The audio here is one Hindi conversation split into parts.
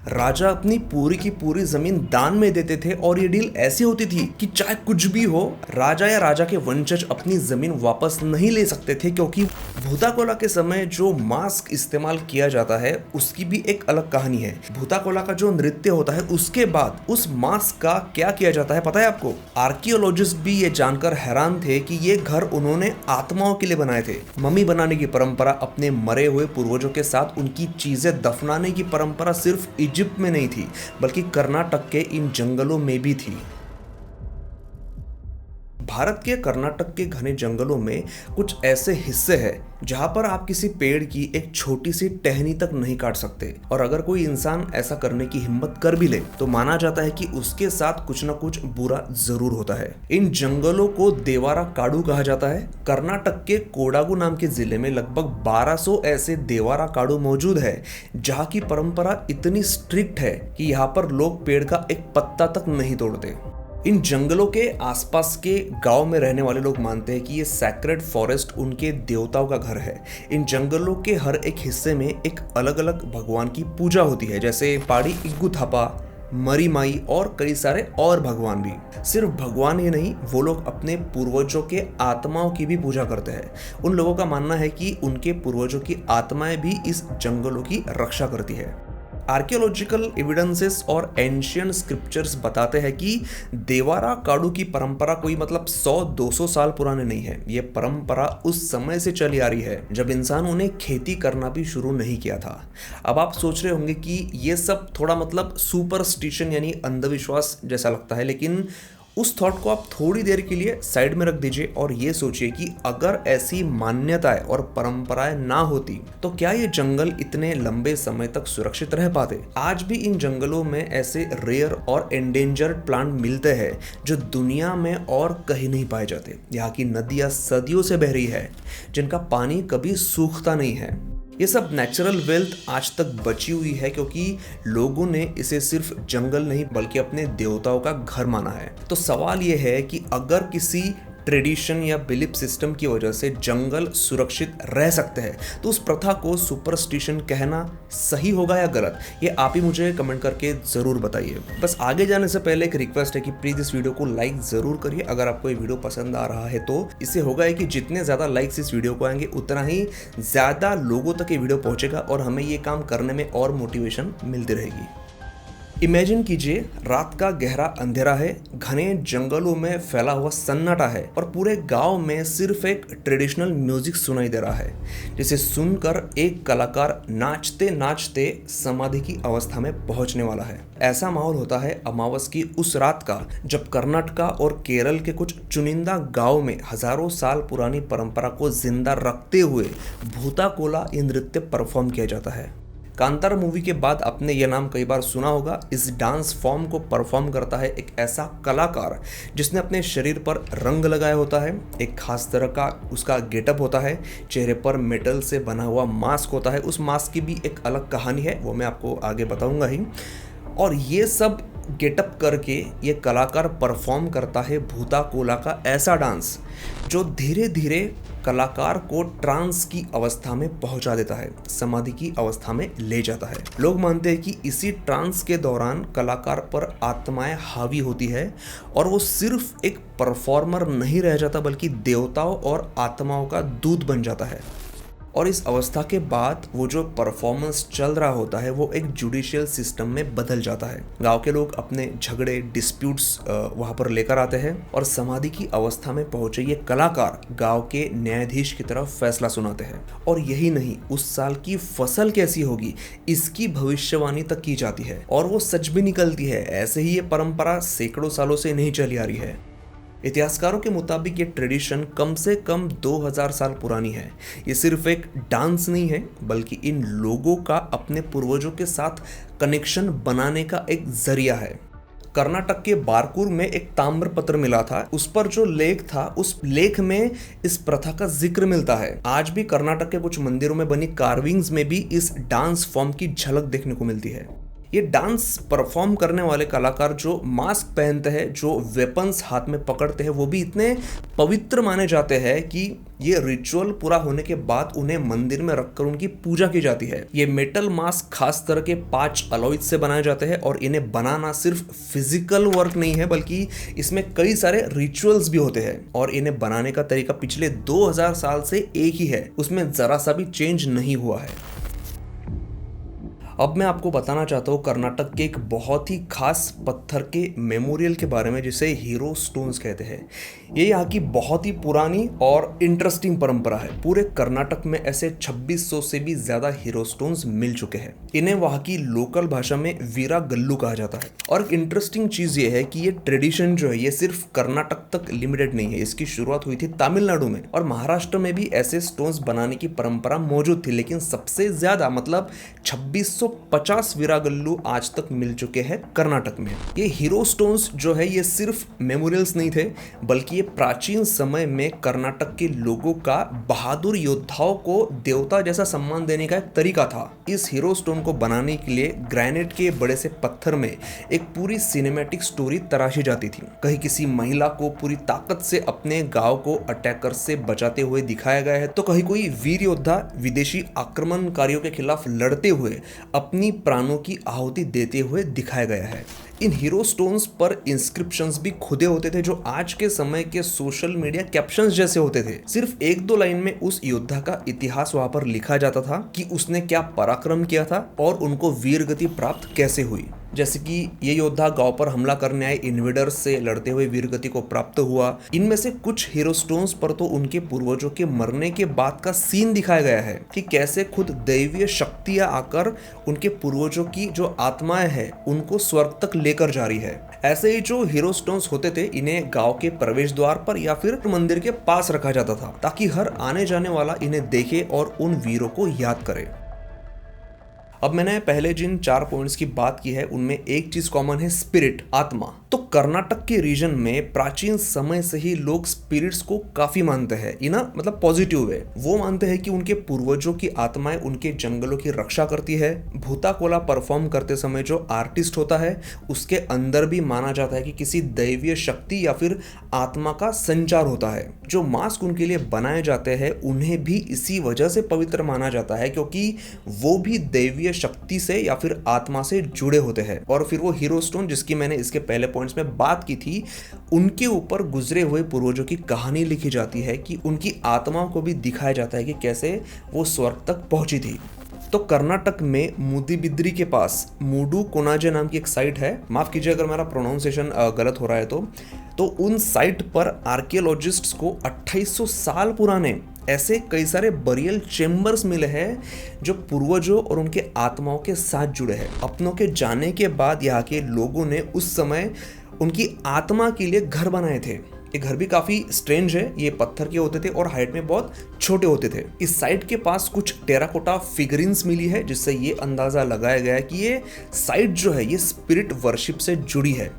राजा अपनी पूरी की पूरी जमीन दान में देते थे और ये डील ऐसी होती थी कि चाहे कुछ भी हो, राजा या राजा के वंशज अपनी जमीन वापस नहीं ले सकते थे, क्योंकि भूताकोला के समय जो मास्क इस्तेमाल किया जाता है उसकी भी एक अलग कहानी है। भूताकोला का जो नृत्य होता है उसके बाद उस मास्क का क्या किया जाता है पता है आपको? आर्कियोलॉजिस्ट भी ये जानकर हैरान थे कि ये घर उन्होंने आत्माओं के लिए बनाए थे। मम्मी बनाने की परंपरा, अपने मरे हुए पूर्वजों के साथ उनकी चीजें दफनाने की परंपरा सिर्फ इजिप्ट में नहीं थी बल्कि कर्नाटक के इन जंगलों में भी थी। भारत के कर्नाटक के घने जंगलों में कुछ ऐसे हिस्से हैं जहां पर आप किसी पेड़ की एक छोटी सी टहनी तक नहीं काट सकते, और अगर कोई इंसान ऐसा करने की हिम्मत कर भी ले तो माना जाता है कि उसके साथ कुछ न कुछ बुरा जरूर होता है। इन जंगलों को देवारा काडू कहा जाता है। कर्नाटक के कोडागु नाम के जिले में लगभग 1200 ऐसे देवारा काडू मौजूद है जहाँ की परंपरा इतनी स्ट्रिक्ट है कि यहाँ पर लोग पेड़ का एक पत्ता तक नहीं तोड़ते। इन जंगलों के आसपास के गांव में रहने वाले लोग मानते हैं कि ये सैक्रेड फॉरेस्ट उनके देवताओं का घर है। इन जंगलों के हर एक हिस्से में एक अलग अलग भगवान की पूजा होती है, जैसे पाड़ी इग्गू थापा, मरी माई और कई सारे और भगवान भी। सिर्फ भगवान ही नहीं, वो लोग अपने पूर्वजों के आत्माओं की भी पूजा करते हैं। उन लोगों का मानना है कि उनके पूर्वजों की आत्माएं भी इस जंगलों की रक्षा करती है। आर्कियोलॉजिकल एविडेंसेस और एंशियंट स्क्रिप्चर्स बताते हैं कि देवारा काडू की परंपरा कोई 100-200 साल पुराने नहीं है। ये परंपरा उस समय से चली आ रही है जब इंसानों ने खेती करना भी शुरू नहीं किया था। अब आप सोच रहे होंगे कि ये सब थोड़ा सुपरस्टिशन यानी अंधविश्वास जैसा लगता है, लेकिन उस थॉट को आप थोड़ी देर के लिए साइड में रख दीजिए और ये सोचिए कि अगर ऐसी मान्यताएं और परंपराएं ना होती तो क्या ये जंगल इतने लंबे समय तक सुरक्षित रह पाते? आज भी इन जंगलों में ऐसे रेयर और एंडेंजर्ड प्लांट मिलते हैं जो दुनिया में और कहीं नहीं पाए जाते। यहाँ की नदियाँ सदियों से बह रही है जिनका पानी कभी सूखता नहीं है। ये सब नेचुरल वेल्थ आज तक बची हुई है क्योंकि लोगों ने इसे सिर्फ जंगल नहीं बल्कि अपने देवताओं का घर माना है। तो सवाल ये है कि अगर किसी ट्रेडिशन या बिलीफ सिस्टम की वजह से जंगल सुरक्षित रह सकते हैं तो उस प्रथा को सुपरस्टिशन कहना सही होगा या गलत? ये आप ही मुझे कमेंट करके ज़रूर बताइए। बस आगे जाने से पहले एक रिक्वेस्ट है कि प्लीज़ इस वीडियो को लाइक ज़रूर करिए। अगर आपको ये वीडियो पसंद आ रहा है तो इससे होगा है कि जितने ज़्यादा लाइक्स इस वीडियो को आएंगे उतना ही ज़्यादा लोगों तक ये वीडियो पहुँचेगा और हमें ये काम करने में और मोटिवेशन मिलती रहेगी। इमेजिन कीजिए, रात का गहरा अंधेरा है, घने जंगलों में फैला हुआ सन्नाटा है और पूरे गांव में सिर्फ एक ट्रेडिशनल म्यूजिक सुनाई दे रहा है जिसे सुनकर एक कलाकार नाचते नाचते समाधि की अवस्था में पहुंचने वाला है। ऐसा माहौल होता है अमावस की उस रात का जब कर्नाटका और केरल के कुछ चुनिंदा गांव में हजारों साल पुरानी परंपरा को जिंदा रखते हुए भूताकोला ये नृत्य परफॉर्म किया जाता है। कांतारा मूवी के बाद आपने यह नाम कई बार सुना होगा। इस डांस फॉर्म को परफॉर्म करता है एक ऐसा कलाकार जिसने अपने शरीर पर रंग लगाया होता है, एक खास तरह का उसका गेटअप होता है, चेहरे पर मेटल से बना हुआ मास्क होता है। उस मास्क की भी एक अलग कहानी है, वो मैं आपको आगे बताऊंगा ही। और ये सब गेटअप करके ये कलाकार परफॉर्म करता है भूताकोला का ऐसा डांस जो धीरे धीरे कलाकार को ट्रांस की अवस्था में पहुंचा देता है, समाधि की अवस्था में ले जाता है। लोग मानते हैं कि इसी ट्रांस के दौरान कलाकार पर आत्माएं हावी होती है और वो सिर्फ एक परफॉर्मर नहीं रह जाता बल्कि देवताओं और आत्माओं का दूत बन जाता है। और इस अवस्था के बाद वो जो परफॉर्मेंस चल रहा होता है वो एक जुडिशियल सिस्टम में बदल जाता है। गांव के लोग अपने झगड़े, डिस्प्यूट्स वहां पर लेकर आते हैं और समाधि की अवस्था में पहुंचे ये कलाकार गांव के न्यायाधीश की तरफ फैसला सुनाते हैं। और यही नहीं, उस साल की फसल कैसी होगी इसकी भविष्यवाणी तक की जाती है और वो सच भी निकलती है। ऐसे ही ये परंपरा सैकड़ों सालों से नहीं चली आ रही है। इतिहासकारों के मुताबिक ये ट्रेडिशन कम से कम 2000 साल पुरानी है। ये सिर्फ एक डांस नहीं है बल्कि इन लोगों का अपने पूर्वजों के साथ कनेक्शन बनाने का एक जरिया है। कर्नाटक के बारकूर में एक ताम्र पत्र मिला था, उस पर जो लेख था उस लेख में इस प्रथा का जिक्र मिलता है। आज भी कर्नाटक के कुछ मंदिरों में बनी कार्विंग्स में भी इस डांस फॉर्म की झलक देखने को मिलती है। ये डांस परफॉर्म करने वाले कलाकार जो मास्क पहनते हैं, जो वेपन्स हाथ में पकड़ते हैं, वो भी इतने पवित्र माने जाते हैं कि ये रिचुअल पूरा होने के बाद उन्हें मंदिर में रखकर उनकी पूजा की जाती है। ये मेटल मास्क खास तरह के 5 अलॉयज से बनाए जाते हैं और इन्हें बनाना सिर्फ फिजिकल वर्क नहीं है, बल्कि इसमें कई सारे रिचुअल्स भी होते हैं और इन्हें बनाने का तरीका पिछले 2000 साल से एक ही है, उसमें जरा सा भी चेंज नहीं हुआ है। अब मैं आपको बताना चाहता हूँ कर्नाटक के एक बहुत ही खास पत्थर के मेमोरियल के बारे में, जिसे हीरो स्टोन्स कहते हैं। ये यहाँ की बहुत ही पुरानी और इंटरेस्टिंग परंपरा है। पूरे कर्नाटक में ऐसे 2600 से भी ज्यादा हीरो स्टोन्स मिल चुके हैं। इन्हें वहाँ की लोकल भाषा में वीरा गल्लू कहा जाता है। और एक इंटरेस्टिंग चीज ये है कि ये ट्रेडिशन जो है ये सिर्फ कर्नाटक तक लिमिटेड नहीं है। इसकी शुरुआत हुई थी तमिलनाडु में और महाराष्ट्र में भी ऐसे स्टोन्स बनाने की परंपरा मौजूद थी, लेकिन सबसे ज्यादा मतलब 2650 वीरा गल्लू आज तक मिल चुके हैं कर्नाटक में। ये हीरो स्टोन्स जो है ये सिर्फ मेमोरियल्स नहीं थे, बल्कि ये प्राचीन समय में कर्नाटक के लोगों का बहादुर योद्धाओं को देवता जैसा सम्मान देने का एक तरीका था। इस हीरो स्टोन को बनाने के लिए ग्रेनाइट के बड़े से पत्थर में एक पूरी सिनेमैटिक स्टोरी तराशी जाती थी। कहीं किसी महिला को पूरी ताकत से अपने गांव को अटैकर से बचाते हुए दिखाया गया है, तो कहीं कोई वीर योद्धा विदेशी आक्रमणकारियों के खिलाफ लड़ते हुए अपनी प्राणों की आहुति देते हुए दिखाया गया है। इन हीरो स्टोन्स पर इंस्क्रिप्शंस भी खुदे होते थे, जो आज के समय के सोशल मीडिया कैप्शंस जैसे होते थे। सिर्फ 1-2 लाइन में उस योद्धा का इतिहास वहां पर लिखा जाता था कि उसने क्या पराक्रम किया था और उनको वीर गति प्राप्त कैसे हुई। जैसे कि ये योद्धा गांव पर हमला करने आए इन्वेडर्स से लड़ते हुए वीरगति को प्राप्त हुआ। इनमें से कुछ हीरो स्टोन्स पर तो उनके पूर्वजों के मरने के बाद का सीन दिखाया गया है कि कैसे खुद दैवीय शक्तियां आकर उनके पूर्वजों की जो आत्माएं हैं उनको स्वर्ग तक लेकर जा रही है। ऐसे ही जो हीरो स्टोन्स होते थे इन्हें गांव के प्रवेश द्वार पर या फिर मंदिर के पास रखा जाता था, ताकि हर आने जाने वाला इन्हें देखे और उन वीरों को याद करे। अब मैंने पहले जिन 4 पॉइंट्स की बात की है उनमें एक चीज कॉमन है, स्पिरिट, आत्मा। तो कर्नाटक के रीजन में प्राचीन समय से ही लोग स्पिरिट्स को काफी मानते हैं। ये ना मतलब पॉजिटिव है। वो मानते हैं कि उनके पूर्वजों की आत्माएं उनके जंगलों की रक्षा करती है। भूताकोला परफॉर्म करते समय जो आर्टिस्ट होता है उसके अंदर भी माना जाता है कि किसी दैवीय शक्ति या फिर आत्मा का संचार होता है। जो मास्क उनके लिए बनाए जाते हैं उन्हें भी इसी वजह से पवित्र माना जाता है, क्योंकि वो भी दैवीय शक्ति से या फिर आत्मा से जुड़े होते हैं। और फिर वो हीरो स्टोन जिसकी मैंने इसके पहले पॉइंट्स में बात की थी, उनके ऊपर गुजरे हुए पूर्वजों की कहानी लिखी जाती है कि उनकी आत्माओं को भी दिखाया जाता है कि कैसे वो स्वर्ग तक पहुंची थी। तो कर्नाटक में मुदीबिद्री के पास मूडू कोनाजे नाम की एक साइट है, माफ कीजिए अगर मेरा प्रोनाउंसिएशन गलत हो रहा है तो उन साइट पर आर्कियोलॉजिस्ट्स को 2800 साल पुराने ऐसे कई सारे बरियल चेम्बर्स मिले हैं जो पूर्वजों और उनके आत्माओं के साथ जुड़े हैं। अपनों के जाने के बाद यहाँ के लोगों ने उस समय उनकी आत्मा के लिए घर बनाए थे। ये घर भी काफी स्ट्रेंज है, ये पत्थर के होते थे और हाइट में बहुत छोटे होते थे। इस साइट के पास कुछ टेराकोटा फिगरिन्स मिली है जिससे ये अंदाजा लगाया गया है कि ये साइट जो है ये स्पिरिट वर्शिप से जुड़ी है।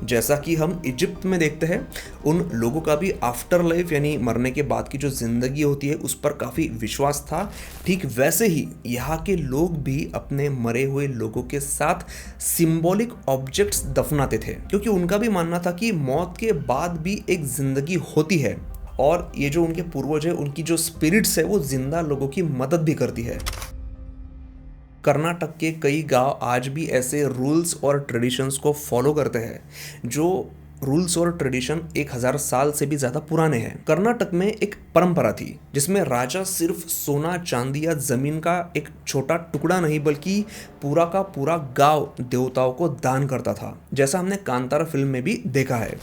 जैसा कि हम इजिप्ट में देखते हैं, उन लोगों का भी आफ्टर लाइफ यानी मरने के बाद की जो जिंदगी होती है उस पर काफी विश्वास था। ठीक वैसे ही यहाँ के लोग भी अपने मरे हुए लोगों के साथ सिंबॉलिक ऑब्जेक्ट्स दफनाते थे, क्योंकि उनका भी मानना था कि मौत के बाद भी एक जिंदगी होती है और ये जो उनके पूर्वज है उनकी जो स्पिरिट्स है वो जिंदा लोगों की मदद भी करती है। कर्नाटक के कई गांव आज भी ऐसे रूल्स और ट्रेडिशंस को फॉलो करते हैं जो रूल्स और ट्रेडिशन 1000 साल से भी ज्यादा पुराने हैं। कर्नाटक में एक परंपरा थी जिसमें राजा सिर्फ सोना, चांदी या जमीन का एक छोटा टुकड़ा नहीं बल्कि पूरा का पूरा गांव देवताओं को दान करता था, जैसा हमने कांतारा फिल्म में भी देखा है।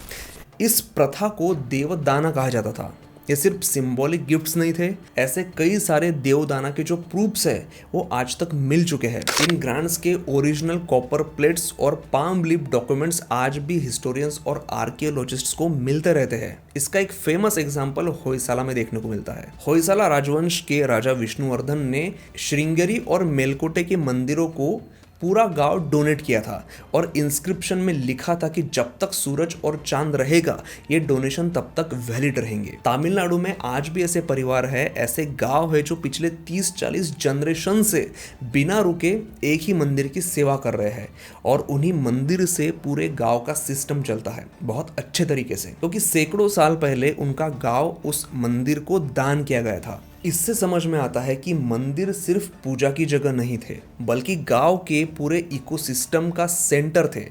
इस प्रथा को देवदाना कहा जाता था। ये सिर्फ सिंबॉलिक गिफ्ट्स नहीं थे, ऐसे कई सारे देवदाना के जो प्रूफ्स है वो आज तक मिल चुके हैं। इन ग्रांड्स के ओरिजिनल कॉपर प्लेट्स और पाम लीफ डॉक्यूमेंट्स आज भी हिस्टोरियंस और आर्कियोलॉजिस्ट्स को मिलते रहते हैं। इसका एक फेमस एग्जांपल होयसाला में देखने को मिलता है। होयसाला राजवंश के राजा विष्णुवर्धन ने श्रृंगेरी और मेलकोटे के मंदिरों को पूरा गांव डोनेट किया था और इंस्क्रिप्शन में लिखा था कि जब तक सूरज और चांद रहेगा ये डोनेशन तब तक वैलिड रहेंगे। तमिलनाडु में आज भी ऐसे परिवार है, ऐसे गांव है जो पिछले 30-40 जनरेशन से बिना रुके एक ही मंदिर की सेवा कर रहे हैं और उन्हीं मंदिर से पूरे गांव का सिस्टम चलता है बहुत अच्छे तरीके से, क्योंकि सैकड़ों साल पहले उनका गांव उस मंदिर को दान किया गया था। इससे समझ में आता है कि मंदिर सिर्फ पूजा की जगह नहीं थे, बल्कि गांव के पूरे इकोसिस्टम का सेंटर थे।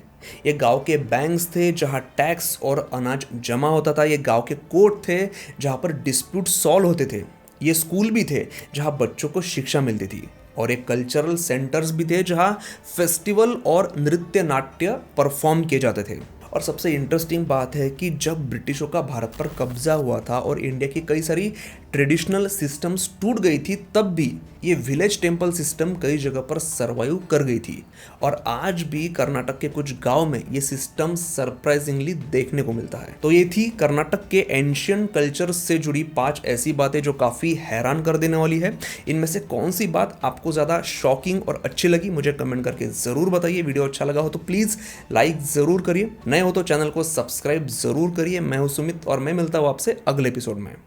ये गांव के बैंक्स थे जहां टैक्स और अनाज जमा होता था। ये गांव के कोर्ट थे जहां पर डिस्प्यूट सॉल्व होते थे। ये स्कूल भी थे जहां बच्चों को शिक्षा मिलती थी और एक कल्चरल सेंटर्स भी थे जहां फेस्टिवल और नृत्य नाट्य परफॉर्म किए जाते थे। और सबसे इंटरेस्टिंग बात है कि जब ब्रिटिशों का भारत पर कब्जा हुआ था और इंडिया की कई सारी ट्रेडिशनल सिस्टम्स टूट गई थी, तब भी ये विलेज टेम्पल सिस्टम कई जगह पर सर्वाइव कर गई थी और आज भी कर्नाटक के कुछ गांव में ये सिस्टम सरप्राइजिंगली देखने को मिलता है। तो ये थी कर्नाटक के एंशियंट कल्चर से जुड़ी 5 ऐसी बातें जो काफ़ी हैरान कर देने वाली है। इनमें से कौन सी बात आपको ज़्यादा शॉकिंग और अच्छी लगी मुझे कमेंट करके ज़रूर बताइए। वीडियो अच्छा लगा हो तो प्लीज़ लाइक ज़रूर करिए, नए हो तो चैनल को सब्सक्राइब ज़रूर करिए। मैं हूं सुमित और मैं मिलता हूं आपसे अगले एपिसोड में।